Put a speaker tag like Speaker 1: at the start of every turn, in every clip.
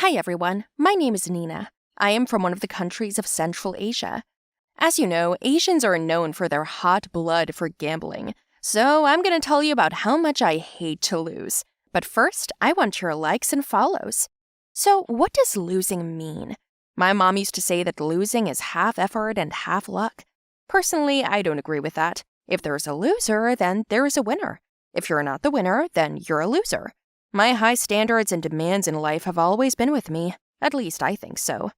Speaker 1: Hi everyone, my name is Nina. I am from one of the countries of Central Asia. As you know, Asians are known for their hot blood for gambling, so I'm going to tell you about how much I hate to lose. But first, I want your likes and follows. So, what does losing mean? My mom used to say that losing is half effort and half luck. Personally, I don't agree with that. If there's a loser, then there is a winner. If you're not the winner, then you're a loser. My high standards and demands in life have always been with me. At least I think so.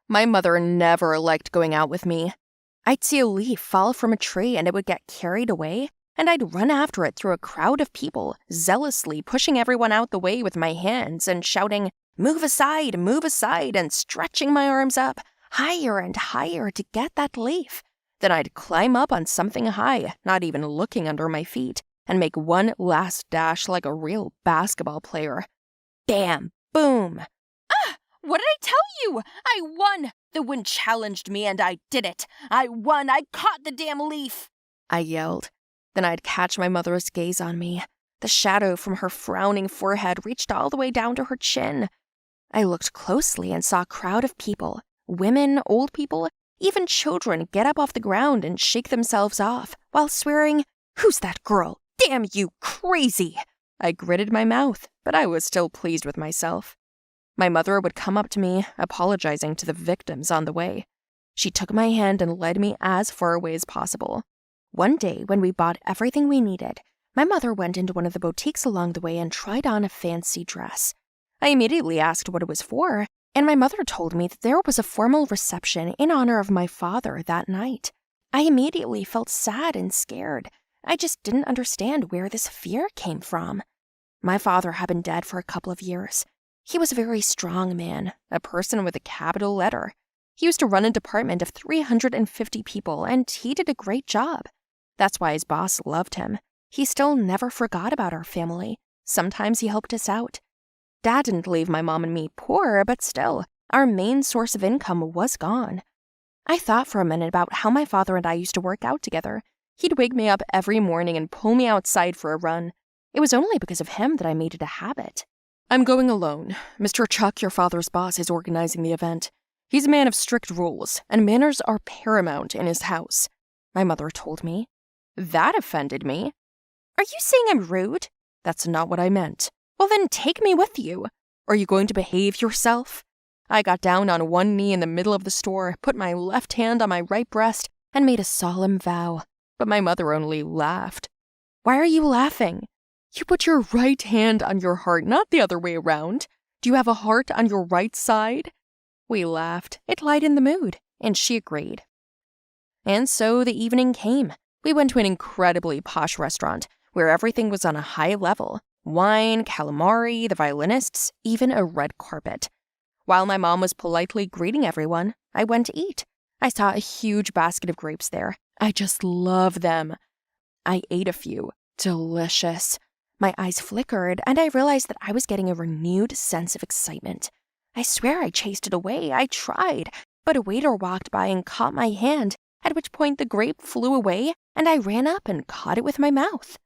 Speaker 1: My mother never liked going out with me. I'd see a leaf fall from a tree and it would get carried away, and I'd run after it through a crowd of people, zealously pushing everyone out the way with my hands and shouting, move aside, and stretching my arms up, higher and higher to get that leaf. Then I'd climb up on something high, not even looking under my feet, and make one last dash like a real basketball player. Bam! Boom!
Speaker 2: What did I tell you? I won! The wind challenged me and I did it. I won! I caught the damn leaf!
Speaker 1: I yelled. Then I'd catch my mother's gaze on me. The shadow from her frowning forehead reached all the way down to her chin. I looked closely and saw a crowd of people, women, old people, even children get up off the ground and shake themselves off, while swearing, "Who's that girl? Damn you, crazy!" I gritted my mouth, but I was still pleased with myself. My mother would come up to me, apologizing to the victims on the way. She took my hand and led me as far away as possible. One day, when we bought everything we needed, my mother went into one of the boutiques along the way and tried on a fancy dress. I immediately asked what it was for, and my mother told me that there was a formal reception in honor of my father that night. I immediately felt sad and scared. I just didn't understand where this fear came from. My father had been dead for a couple of years. He was a very strong man, a person with a capital letter. He used to run a department of 350 people, and he did a great job. That's why his boss loved him. He still never forgot about our family. Sometimes he helped us out. Dad didn't leave my mom and me poor, but still, our main source of income was gone. I thought for a minute about how my father and I used to work out together. He'd wake me up every morning and pull me outside for a run. It was only because of him that I made it a habit. I'm going alone. Mr. Chuck, your father's boss, is organizing the event. He's a man of strict rules, and manners are paramount in his house, my mother told me. That offended me. Are you saying I'm rude? That's not what I meant. Well, then take me with you. Are you going to behave yourself? I got down on one knee in the middle of the store, put my left hand on my right breast, and made a solemn vow. But my mother only laughed. Why are you laughing? You put your right hand on your heart, not the other way around. Do you have a heart on your right side? We laughed. It lightened the mood, and she agreed. And so the evening came. We went to an incredibly posh restaurant, where everything was on a high level. Wine, calamari, the violinists, even a red carpet. While my mom was politely greeting everyone, I went to eat. I saw a huge basket of grapes there. I just love them. I ate a few. Delicious. My eyes flickered, and I realized that I was getting a renewed sense of excitement. I swear I chased it away. I tried, but a waiter walked by and caught my hand, at which point the grape flew away, and I ran up and caught it with my mouth.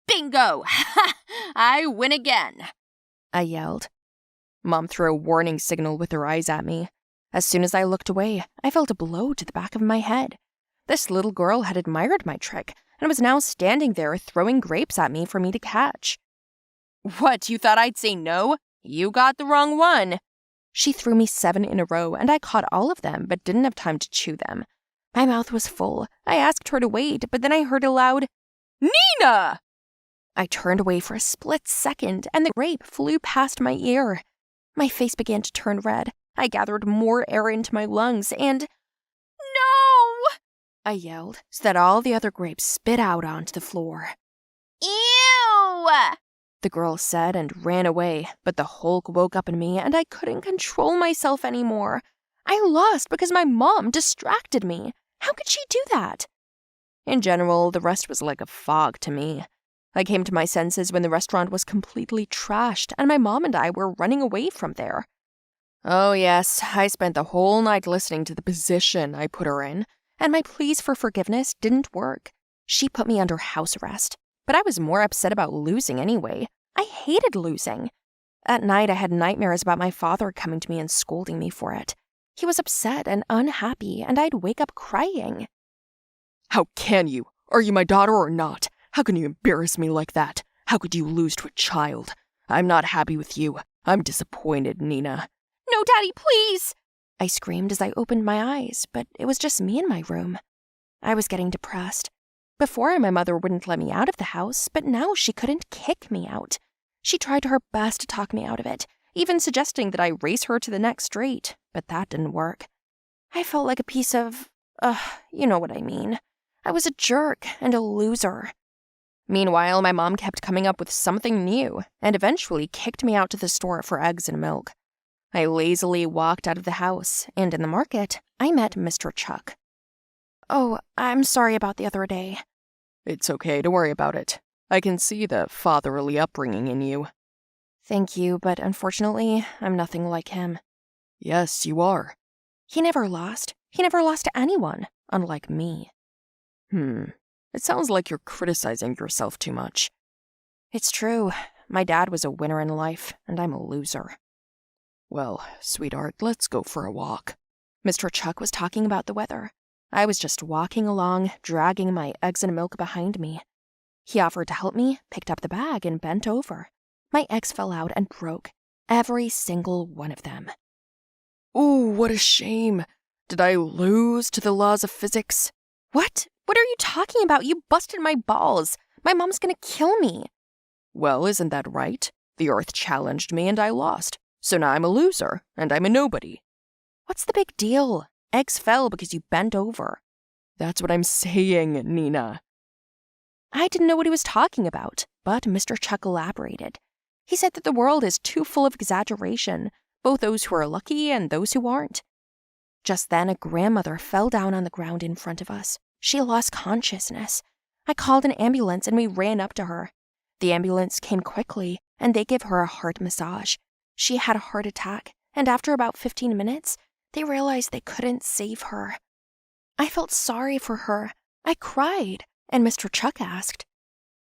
Speaker 2: Bingo! Ha! I win again!
Speaker 1: I yelled. Mom threw a warning signal with her eyes at me. As soon as I looked away, I felt a blow to the back of my head. This little girl had admired my trick, and was now standing there throwing grapes at me for me to catch.
Speaker 2: What, you thought I'd say no? You got the wrong one.
Speaker 1: She threw me 7 in a row, and I caught all of them, but didn't have time to chew them. My mouth was full. I asked her to wait, but then I heard a loud,
Speaker 2: Nina!
Speaker 1: I turned away for a split second, and the grape flew past my ear. My face began to turn red. I gathered more air into my lungs, and
Speaker 2: No!
Speaker 1: I yelled, so that all the other grapes spit out onto the floor.
Speaker 2: Ew!
Speaker 1: The girl said and ran away, but the Hulk woke up in me, and I couldn't control myself anymore. I lost because my mom distracted me. How could she do that? In general, the rest was like a fog to me. I came to my senses when the restaurant was completely trashed, and my mom and I were running away from there. Oh yes, I spent the whole night listening to the position I put her in, and my pleas for forgiveness didn't work. She put me under house arrest, but I was more upset about losing anyway. I hated losing. At night, I had nightmares about my father coming to me and scolding me for it. He was upset and unhappy, and I'd wake up crying.
Speaker 3: How can you? Are you my daughter or not? How can you embarrass me like that? How could you lose to a child? I'm not happy with you. I'm disappointed, Nina.
Speaker 2: No, Daddy, please!
Speaker 1: I screamed as I opened my eyes, but it was just me in my room. I was getting depressed. Before, my mother wouldn't let me out of the house, but now she couldn't kick me out. She tried her best to talk me out of it, even suggesting that I race her to the next street, but that didn't work. I felt like a piece of, you know what I mean. I was a jerk and a loser. Meanwhile, my mom kept coming up with something new and eventually kicked me out to the store for eggs and milk. I lazily walked out of the house, and in the market, I met Mr. Chuck. Oh, I'm sorry about the other day.
Speaker 3: It's okay, don't worry about it. I can see the fatherly upbringing in you.
Speaker 1: Thank you, but unfortunately, I'm nothing like him.
Speaker 3: Yes, you are.
Speaker 1: He never lost. He never lost to anyone, unlike me.
Speaker 3: It sounds like you're criticizing yourself too much.
Speaker 1: It's true. My dad was a winner in life, and I'm a loser.
Speaker 3: Well, sweetheart, let's go for a walk.
Speaker 1: Mr. Chuck was talking about the weather. I was just walking along, dragging my eggs and milk behind me. He offered to help me, picked up the bag, and bent over. My eggs fell out and broke. Every single one of them.
Speaker 3: Ooh, what a shame. Did I lose to the laws of physics?
Speaker 1: What? What are you talking about? You busted my balls. My mom's gonna kill me.
Speaker 3: Well, isn't that right? The Earth challenged me and I lost. So now I'm a loser, and I'm a nobody.
Speaker 1: What's the big deal? Eggs fell because you bent over.
Speaker 3: That's what I'm saying, Nina.
Speaker 1: I didn't know what he was talking about, but Mr. Chuck elaborated. He said that the world is too full of exaggeration, both those who are lucky and those who aren't. Just then, a grandmother fell down on the ground in front of us. She lost consciousness. I called an ambulance and we ran up to her. The ambulance came quickly, and they gave her a heart massage. She had a heart attack, and after about 15 minutes, they realized they couldn't save her. I felt sorry for her. I cried, and Mr. Chuck asked,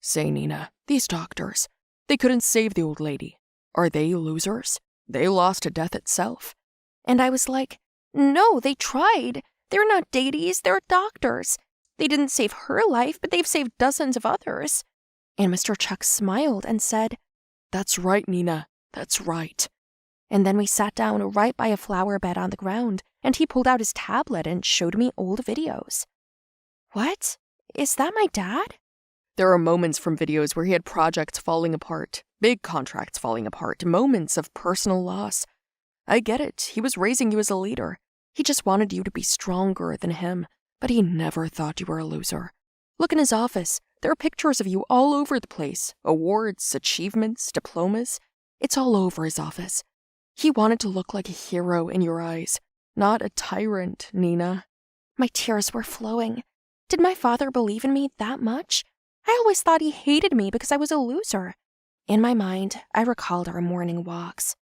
Speaker 3: Say, Nina, these doctors, they couldn't save the old lady. Are they losers? They lost to death itself.
Speaker 1: And I was like, no, they tried. They're not deities, they're doctors. They didn't save her life, but they've saved dozens of others. And Mr. Chuck smiled and said,
Speaker 3: That's right, Nina, that's right.
Speaker 1: And then we sat down right by a flower bed on the ground, and he pulled out his tablet and showed me old videos. What? Is that my dad?
Speaker 3: There are moments from videos where he had projects falling apart, big contracts falling apart, moments of personal loss. I get it, he was raising you as a leader. He just wanted you to be stronger than him, but he never thought you were a loser. Look in his office. There are pictures of you all over the place. Awards, achievements, diplomas. It's all over his office. He wanted to look like a hero in your eyes, not a tyrant, Nina.
Speaker 1: My tears were flowing. Did my father believe in me that much? I always thought he hated me because I was a loser. In my mind, I recalled our morning walks.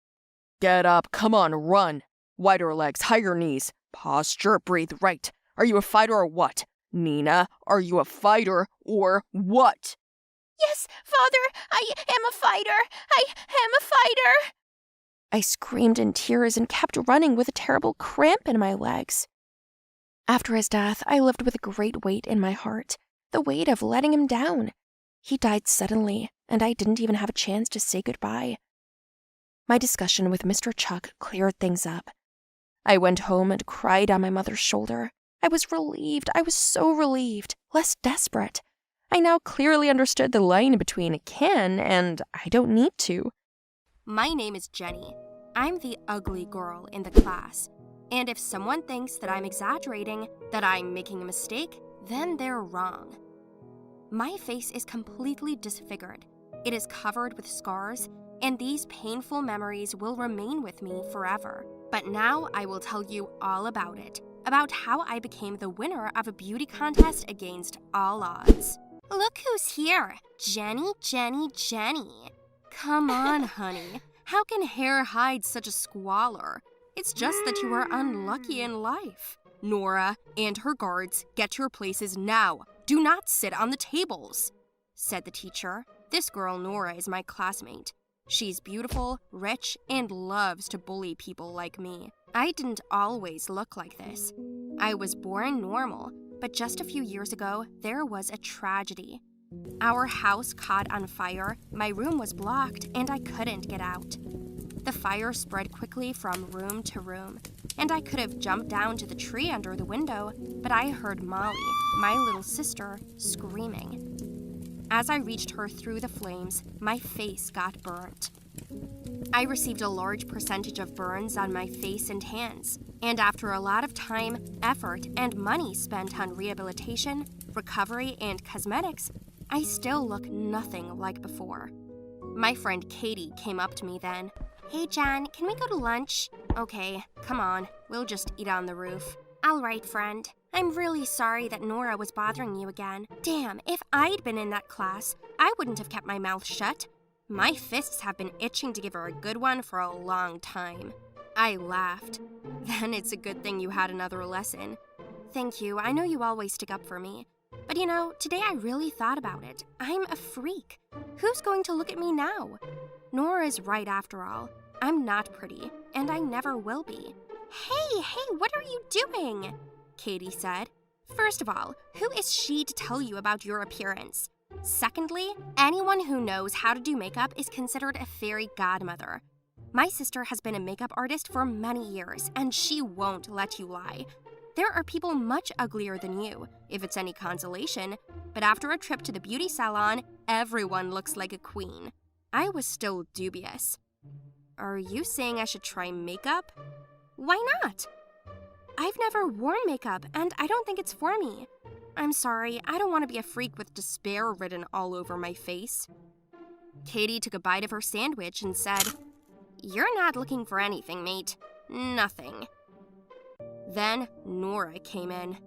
Speaker 3: Get up, come on, run. Wider legs, higher knees. Posture, breathe right. Are you a fighter or what? Nina, are you a fighter or what?
Speaker 2: Yes, Father, I am a fighter. I am a fighter.
Speaker 1: I screamed in tears and kept running with a terrible cramp in my legs. After his death, I lived with a great weight in my heart, the weight of letting him down. He died suddenly, and I didn't even have a chance to say goodbye. My discussion with Mr. Chuck cleared things up. I went home and cried on my mother's shoulder. I was relieved. I was so relieved, less desperate. I now clearly understood the line between can and I don't need to.
Speaker 4: My name is Jenny. I'm the ugly girl in the class. And if someone thinks that I'm exaggerating, that I'm making a mistake, then they're wrong. My face is completely disfigured. It is covered with scars, and these painful memories will remain with me forever. But now I will tell you all about it, about how I became the winner of a beauty contest against all odds. Look who's here, Jenny, Jenny, Jenny. Come on, honey. How can hair hide such a squalor? It's just that you are unlucky in life. Nora and her guards, get to your places now. Do not sit on the tables, said the teacher. This girl, Nora, is my classmate. She's beautiful, rich, and loves to bully people like me. I didn't always look like this. I was born normal, but just a few years ago, there was a tragedy. Our house caught on fire, my room was blocked, and I couldn't get out. The fire spread quickly from room to room, and I could have jumped down to the tree under the window, but I heard Molly, my little sister, screaming. As I reached her through the flames, my face got burnt. I received a large percentage of burns on my face and hands, and after a lot of time, effort, and money spent on rehabilitation, recovery, and cosmetics, I still look nothing like before. My friend Katie came up to me then. "Hey Jen, can we go to lunch?" "Okay, come on, we'll just eat on the roof." "All right, friend. I'm really sorry that Nora was bothering you again. Damn, if I'd been in that class, I wouldn't have kept my mouth shut. My fists have been itching to give her a good one for a long time." I laughed. "Then it's a good thing you had another lesson." "Thank you, I know you always stick up for me. But you know, today I really thought about it. I'm a freak. Who's going to look at me now? Nora's right after all. I'm not pretty, and I never will be." Hey, what are you doing?" Katie said. "First of all, who is she to tell you about your appearance? Secondly, anyone who knows how to do makeup is considered a fairy godmother. My sister has been a makeup artist for many years, and she won't let you lie. There are people much uglier than you, if it's any consolation, but after a trip to the beauty salon, everyone looks like a queen." I was still dubious. "Are you saying I should try makeup?" "Why not? I've never worn makeup, and I don't think it's for me. I'm sorry, I don't want to be a freak with despair written all over my face." Katie took a bite of her sandwich and said, "You're not looking for anything, mate. Nothing." Then Nora came in.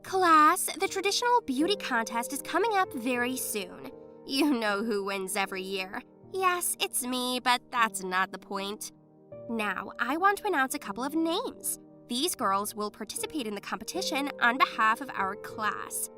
Speaker 4: "Class, the traditional beauty contest is coming up very soon. You know who wins every year. Yes, it's me, but that's not the point. Now, I want to announce a couple of names. These girls will participate in the competition on behalf of our class.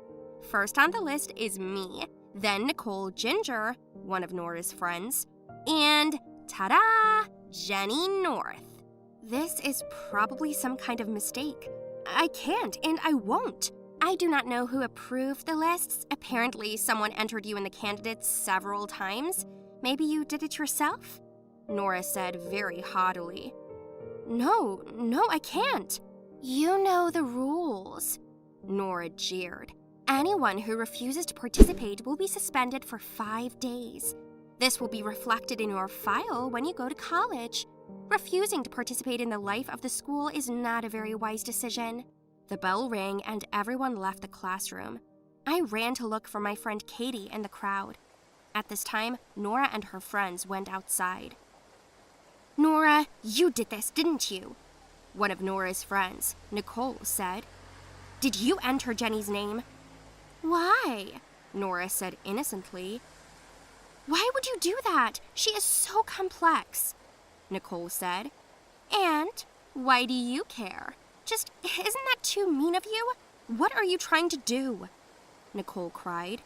Speaker 4: First on the list is me, then Nicole Ginger, one of Nora's friends, and ta-da, Jenny North. This is probably some kind of mistake. I can't, and I won't. I do not know who approved the lists. Apparently, someone entered you in the candidates several times. Maybe you did it yourself?" Nora said very haughtily. No, I can't." "You know the rules," Nora jeered. "Anyone who refuses to participate will be suspended for 5 days. This will be reflected in your file when you go to college. Refusing to participate in the life of the school is not a very wise decision." The bell rang and everyone left the classroom. I ran to look for my friend Katie in the crowd. At this time, Nora and her friends went outside. "Nora, you did this, didn't you?" One of Nora's friends, Nicole, said. "Did you enter Jenny's name?" "Why?" Nora said innocently. "Why would you do that? She is so complex," Nicole said. "And why do you care? Just, isn't that too mean of you? What are you trying to do?" Nicole cried.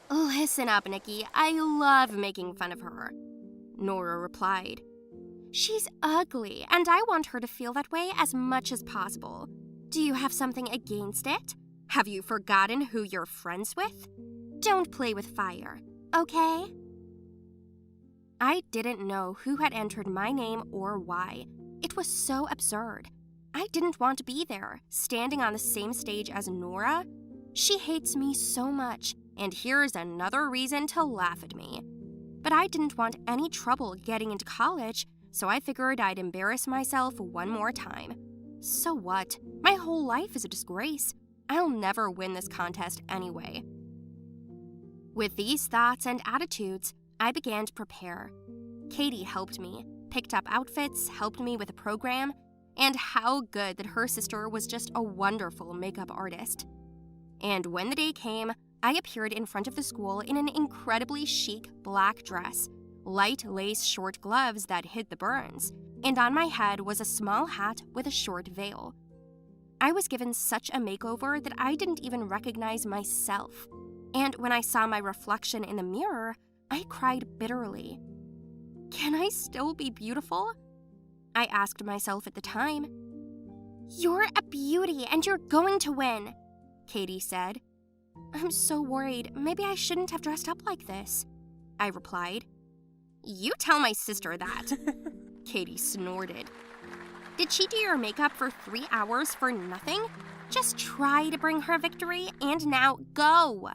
Speaker 4: "Listen up, Nikki. I love making fun of her," Nora replied. "She's ugly, and I want her to feel that way as much as possible. Do you have something against it? Have you forgotten who you're friends with? Don't play with fire, okay?" I didn't know who had entered my name or why. It was so absurd. I didn't want to be there, standing on the same stage as Nora. She hates me so much, and here's another reason to laugh at me. But I didn't want any trouble getting into college, so I figured I'd embarrass myself one more time. So what? My whole life is a disgrace. I'll never win this contest anyway. With these thoughts and attitudes, I began to prepare. Katie helped me, picked up outfits, helped me with a program, and how good that her sister was just a wonderful makeup artist. And when the day came, I appeared in front of the school in an incredibly chic black dress, light lace short gloves that hid the burns, and on my head was a small hat with a short veil. I was given such a makeover that I didn't even recognize myself. And when I saw my reflection in the mirror, I cried bitterly. Can I still be beautiful? I asked myself at the time. You're a beauty and you're going to win, Katie said. I'm so worried. Maybe I shouldn't have dressed up like this, I replied. You tell my sister that, Katie snorted. Did she do your makeup for 3 hours for nothing? Just try to bring her victory and now go.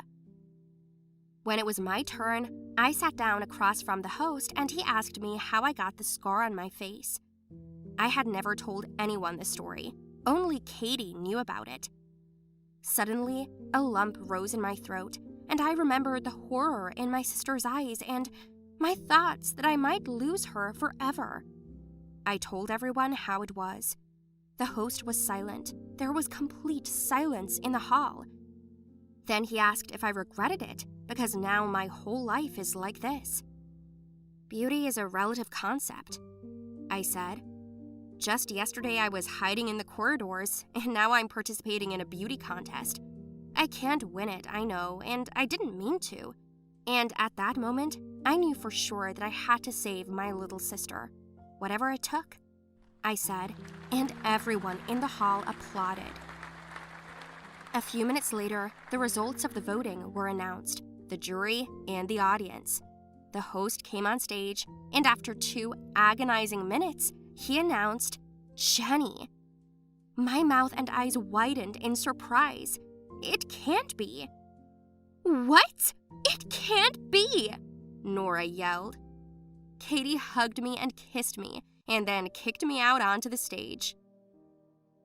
Speaker 4: When it was my turn, I sat down across from the host and he asked me how I got the scar on my face. I had never told anyone the story. Only Katie knew about it. Suddenly, a lump rose in my throat, and I remembered the horror in my sister's eyes and my thoughts that I might lose her forever. I told everyone how it was. The host was silent. There was complete silence in the hall. Then he asked if I regretted it, because now my whole life is like this. Beauty is a relative concept, I said. Just yesterday I was hiding in the corridors, and now I'm participating in a beauty contest. I can't win it, I know, and I didn't mean to. And at that moment, I knew for sure that I had to save my little sister, whatever it took, I said, and everyone in the hall applauded. A few minutes later, the results of the voting were announced, the jury and the audience. The host came on stage, and after 2 agonizing minutes, he announced, Jenny. My mouth and eyes widened in surprise. It can't be. What? It can't be, Nora yelled. Katie hugged me and kissed me, and then kicked me out onto the stage.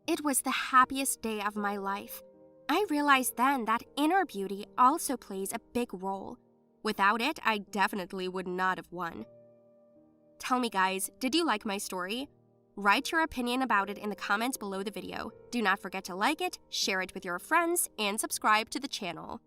Speaker 4: It was the happiest day of my life. I realized then that inner beauty also plays a big role. Without it, I definitely would not have won. Tell me guys, did you like my story? Write your opinion about it in the comments below the video. Do not forget to like it, share it with your friends, and subscribe to the channel.